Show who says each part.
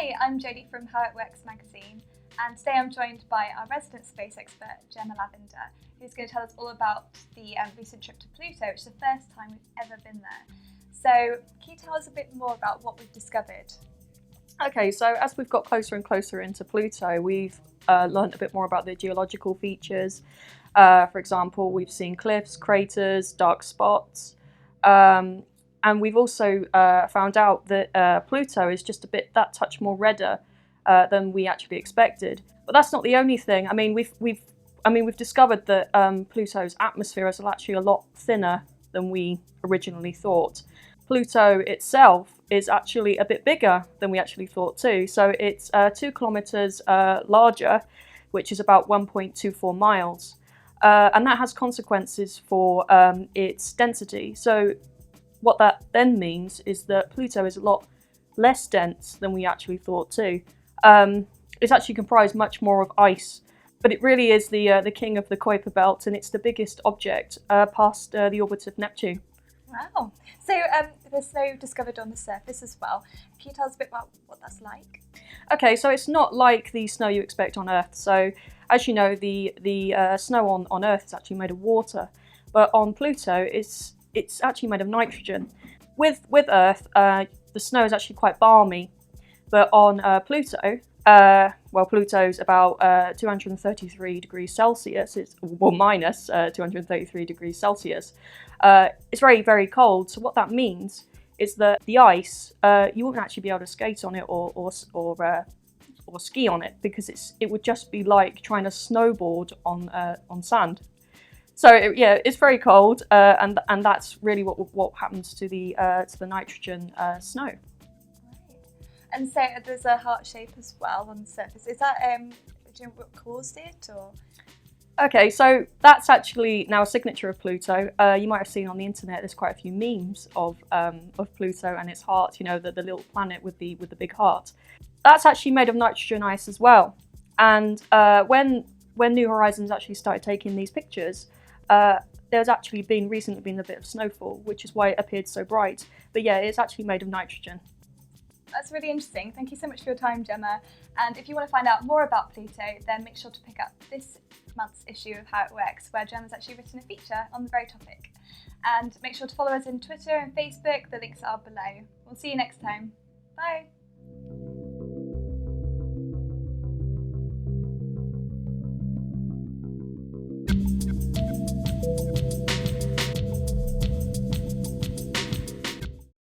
Speaker 1: Hi, I'm Jodie from How It Works magazine, and today I'm joined by our resident space expert, Gemma Lavender, who's going to tell us all about the recent trip to Pluto, which is the first time we've ever been there. So can you tell us a bit more about what we've discovered?
Speaker 2: Okay, so as we've got closer and closer into Pluto, we've learned a bit more about the geological features. For example, we've seen cliffs, craters, dark spots, and we've also found out that Pluto is just that touch more redder than we actually expected. But that's not the only thing. I mean, we've discovered that Pluto's atmosphere is actually a lot thinner than we originally thought. Pluto itself is actually a bit bigger than we actually thought too. So it's 2 kilometres larger, which is about 1.24 miles. And that has consequences for its density. So what that then means is that Pluto is a lot less dense than we actually thought too. It's actually comprised much more of ice, but it really is the king of the Kuiper belt, and it's the biggest object past the orbit of Neptune.
Speaker 1: Wow. So there's snow discovered on the surface as well. Can you tell us a bit about what that's like?
Speaker 2: Okay, so it's not like the snow you expect on Earth. So as you know, the snow on Earth is actually made of water, but on Pluto it's actually made of nitrogen. With Earth, the snow is actually quite balmy, but on Pluto, Pluto's about 233 degrees Celsius. It's minus 233 degrees Celsius. It's very, very cold. So what that means is that the ice, you wouldn't actually be able to skate on it or ski on it, because it would just be like trying to snowboard on sand. So it's very cold, and that's really what happens to the nitrogen snow.
Speaker 1: Right. And so there's a heart shape as well on the surface. Is that do you know what caused it, or?
Speaker 2: Okay, so that's actually now a signature of Pluto. You might have seen on the internet there's quite a few memes of Pluto and its heart. You know, the little planet with the big heart. That's actually made of nitrogen ice as well. And when New Horizons actually started taking these pictures, there's actually recently been a bit of snowfall, which is why it appeared so bright. But yeah, it's actually made of nitrogen.
Speaker 1: That's really interesting. Thank you so much for your time, Gemma. And if you want to find out more about Pluto, then make sure to pick up this month's issue of How It Works, where Gemma's actually written a feature on the very topic. And make sure to follow us on Twitter and Facebook. The links are below. We'll see you next time. Bye.